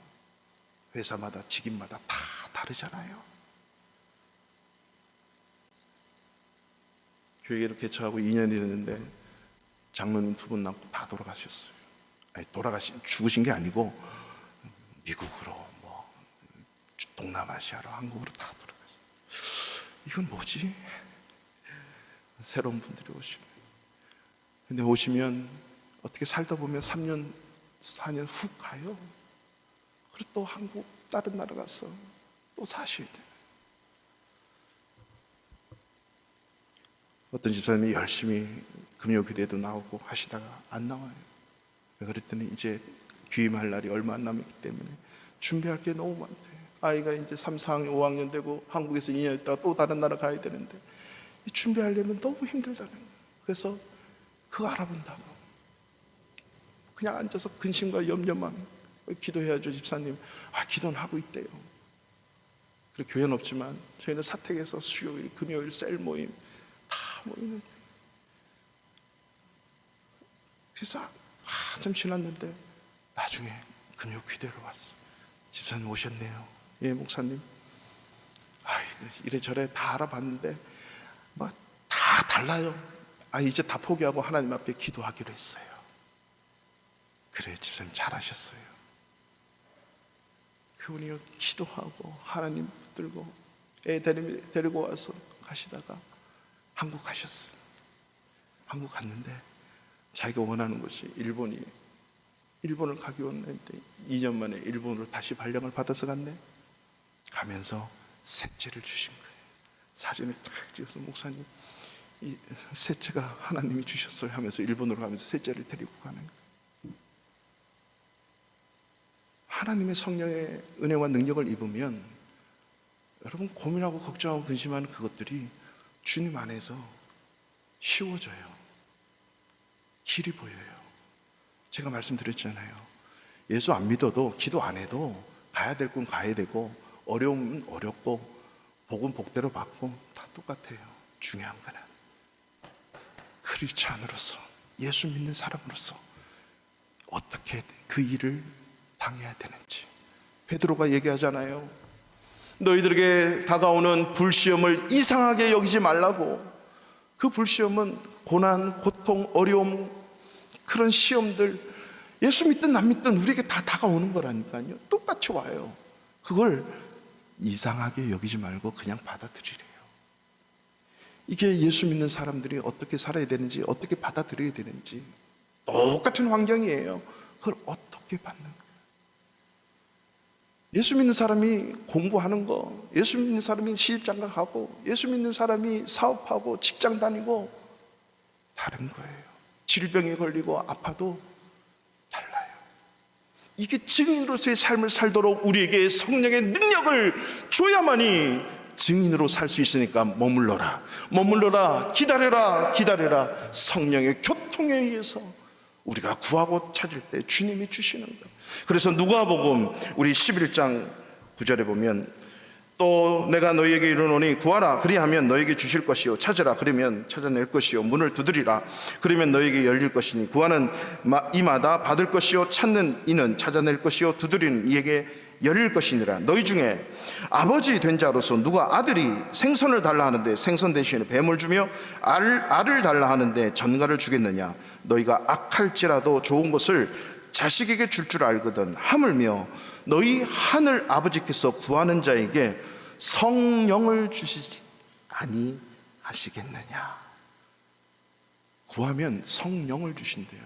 회사마다 직임마다 다 다르잖아요. 교회를 개척하고 2년이 됐는데 장로님 2분 남고 다 돌아가셨어요. 죽으신 게 아니고 미국으로 동남아시아로 한국으로 다 돌아가셨어요. 이건 뭐지? 새로운 분들이 오시면, 근데 오시면 어떻게 살다 보면 3년 4년 훅 가요. 그리고 또 한국 다른 나라 가서 또 사셔야 돼요. 어떤 집사님이 열심히 금요기도에도 나오고 하시다가 안 나와요. 그랬더니 이제 귀임할 날이 얼마 안 남았기 때문에 준비할 게 너무 많대요. 아이가 이제 3, 4학년, 5학년 되고 한국에서 2년 있다가 또 다른 나라 가야 되는데 준비하려면 너무 힘들다는 거예요. 그래서 그거 알아본다고 그냥 앉아서 근심과 염려만, 기도해야죠 집사님. 기도는 하고 있대요. 그리고 교회는 없지만 저희는 사택에서 수요일, 금요일 셀 모임 다 모이는데, 그래서 한참 지났는데 나중에 금요 귀대로 왔어. 집사님 오셨네요. 예, 목사님. 이래저래 다 알아봤는데 다 달라요. 이제 다 포기하고 하나님 앞에 기도하기로 했어요. 그래, 집사님 잘하셨어요. 그분이 기도하고 하나님 붙들고 애 데리고 와서 가시다가 한국 가셨어요. 한국 갔는데 자기가 원하는 곳이 일본을 가기 원했는데 2년 만에 일본으로 다시 발령을 받아서 갔네. 가면서 셋째를 주신 거예요. 사진을 딱 찍어서, 목사님 이 셋째가 하나님이 주셨어요 하면서 일본으로 가면서 셋째를 데리고 가는 거예요. 하나님의 성령의 은혜와 능력을 입으면 여러분 고민하고 걱정하고 근심하는 그것들이 주님 안에서 쉬워져요. 길이 보여요. 제가 말씀드렸잖아요. 예수 안 믿어도 기도 안 해도 가야 될 건 가야 되고 어려우면 어렵고 복은 복대로 받고 다 똑같아요. 중요한 거는 크리스찬으로서 예수 믿는 사람으로서 어떻게 그 일을 당해야 되는지. 베드로가 얘기하잖아요. 너희들에게 다가오는 불시험을 이상하게 여기지 말라고. 그 불시험은 고난, 고통, 어려움, 그런 시험들 예수 믿든 안 믿든 우리에게 다 다가오는 거라니까요. 똑같이 와요. 그걸 이상하게 여기지 말고 그냥 받아들이래요. 이게 예수 믿는 사람들이 어떻게 살아야 되는지, 어떻게 받아들여야 되는지. 똑같은 환경이에요. 그걸 어떻게 받는 거예요. 예수 믿는 사람이 공부하는 거, 예수 믿는 사람이 시집장가 가고, 예수 믿는 사람이 사업하고 직장 다니고 다른 거예요. 질병에 걸리고 아파도 달라요. 이게 증인으로서의 삶을 살도록 우리에게 성령의 능력을 줘야만이 증인으로 살 수 있으니까 머물러라, 머물러라, 기다려라, 기다려라. 성령의 교통에 의해서 우리가 구하고 찾을 때 주님이 주시는 거예요. 그래서 누가복음 우리 11장 9절에 보면 또 내가 너희에게 이르노니 구하라 그리하면 너희에게 주실 것이요 찾으라 그러면 찾아낼 것이요 문을 두드리라 그러면 너희에게 열릴 것이니 구하는 이마다 받을 것이요 찾는 이는 찾아낼 것이요 두드리는 이에게 열릴 것이니라. 너희 중에 아버지 된 자로서 누가 아들이 생선을 달라 하는데 생선 대신에 뱀을 주며 알을 달라 하는데 전갈을 주겠느냐. 너희가 악할지라도 좋은 것을 자식에게 줄 알거든 하물며 너희 하늘 아버지께서 구하는 자에게 성령을 주시지 아니하시겠느냐. 구하면 성령을 주신대요.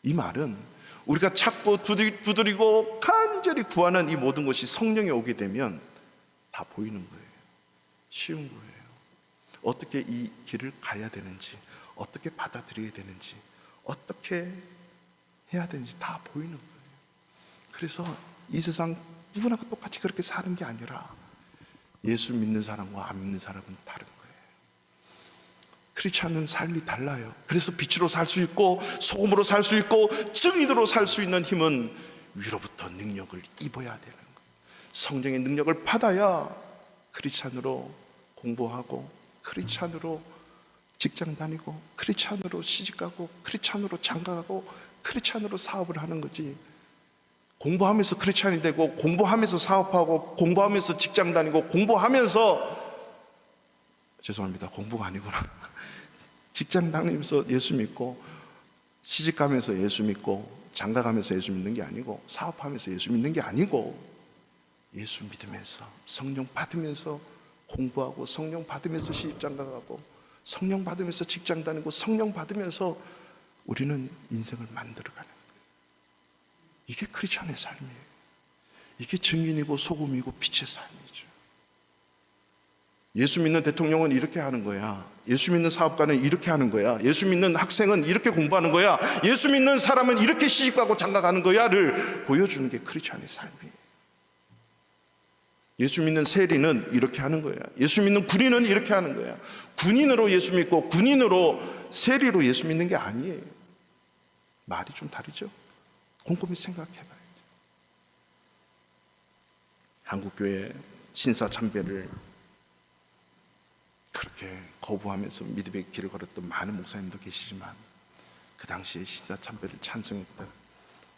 이 말은 우리가 찾고 두드리고 간절히 구하는 이 모든 것이 성령이 오게 되면 다 보이는 거예요. 쉬운 거예요. 어떻게 이 길을 가야 되는지, 어떻게 받아들여야 되는지, 어떻게 해야 되는지 다 보이는 거예요. 그래서 이 세상 누구나 똑같이 그렇게 사는 게 아니라 예수 믿는 사람과 안 믿는 사람은 다른 거예요. 크리스찬은 삶이 달라요. 그래서 빛으로 살 수 있고 소금으로 살 수 있고 증인으로 살 수 있는 힘은 위로부터 능력을 입어야 되는 거예요. 성령의 능력을 받아야 크리스찬으로 공부하고 크리스찬으로 직장 다니고 크리스찬으로 시집가고 크리스찬으로 장가가고 크리스찬으로 사업을 하는 거지. 공부하면서 크리스찬이 되고 공부하면서 사업하고 공부하면서 직장 다니고 공부하면서 죄송합니다. 공부가 아니구나. 직장 다니면서 예수 믿고 시집 가면서 예수 믿고 장가 가면서 예수 믿는 게 아니고 사업하면서 예수 믿는 게 아니고 예수 믿으면서 성령 받으면서 공부하고 성령 받으면서 시집 장가 가고 성령 받으면서 직장 다니고 성령 받으면서 우리는 인생을 만들어가는 거예요. 이게 크리스찬의 삶이에요. 이게 증인이고 소금이고 빛의 삶이죠. 예수 믿는 대통령은 이렇게 하는 거야. 예수 믿는 사업가는 이렇게 하는 거야. 예수 믿는 학생은 이렇게 공부하는 거야. 예수 믿는 사람은 이렇게 시집가고 장가가는 거야를 보여주는 게 크리스찬의 삶이에요. 예수 믿는 세리는 이렇게 하는 거야. 예수 믿는 군인은 이렇게 하는 거야. 군인으로 예수 믿고 군인으로 세리로 예수 믿는 게 아니에요. 말이 좀 다르죠? 곰곰이 생각해 봐야죠. 한국교회 신사참배를 그렇게 거부하면서 믿음의 길을 걸었던 많은 목사님도 계시지만 그 당시에 신사참배를 찬성했던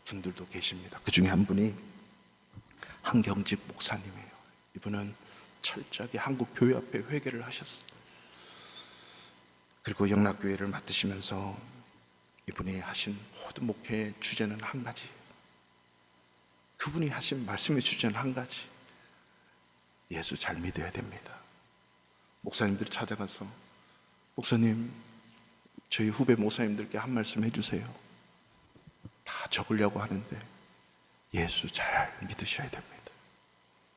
분들도 계십니다. 그 중에 한 분이 한경직 목사님이에요. 이분은 철저하게 한국 교회 앞에 회개를 하셨어요. 그리고 영락교회를 맡으시면서 이분이 하신 모든 목회의 주제는 한 가지. 그분이 하신 말씀의 주제는 한 가지. 예수 잘 믿어야 됩니다. 목사님들 찾아가서 목사님 저희 후배 목사님들께 한 말씀 해주세요. 다 적으려고 하는데 예수 잘 믿으셔야 됩니다.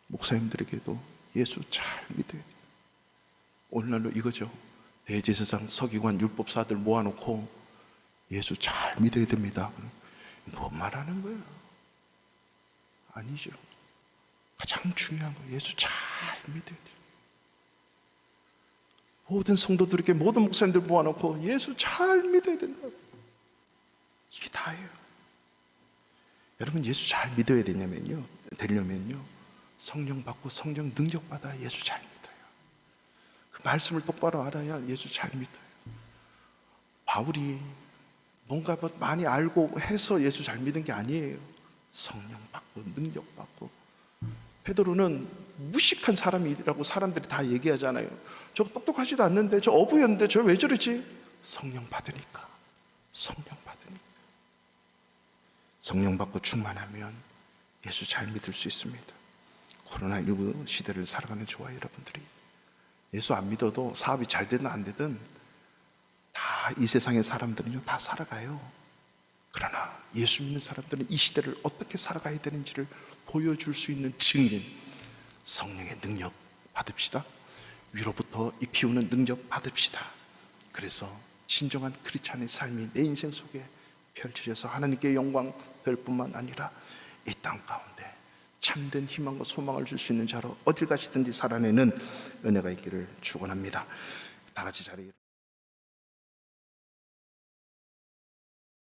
목사님들에게도 예수 잘 믿어야 돼요. 오늘날로 이거죠. 대제사장, 서기관, 율법사들 모아놓고 예수 잘 믿어야 됩니다. 뭔 말하는 거야? 아니죠. 가장 중요한 거 예수 잘 믿어야 돼요. 모든 성도들에게 모든 목사님들 모아놓고 예수 잘 믿어야 된다고. 이게 다예요. 여러분 예수 잘 믿어야 되려면요 성령 받고 성령 능력 받아 예수 잘 믿어요. 그 말씀을 똑바로 알아야 예수 잘 믿어요. 바울이 뭔가 많이 알고 해서 예수 잘 믿은 게 아니에요. 성령 받고 능력 받고. 베드로는 무식한 사람이라고 사람들이 다 얘기하잖아요. 저 똑똑하지도 않는데, 저 어부였는데 저 왜 저러지? 성령 받으니까. 성령 받고 충만하면 예수 잘 믿을 수 있습니다. 코로나19 시대를 살아가는 저와 여러분들이 예수 안 믿어도 사업이 잘 되든 안 되든 다 이 세상의 사람들은요 다 살아가요. 그러나 예수 믿는 사람들은 이 시대를 어떻게 살아가야 되는지를 보여줄 수 있는 증인, 성령의 능력 받읍시다. 위로부터 입히우는 능력 받읍시다. 그래서 진정한 크리스찬의 삶이 내 인생 속에 펼쳐져서 하나님께 영광 될 뿐만 아니라 이 땅 가운데 참된 희망과 소망을 줄 수 있는 자로 어딜 가시든지 살아내는 은혜가 있기를 축원합니다. 다 같이 자리에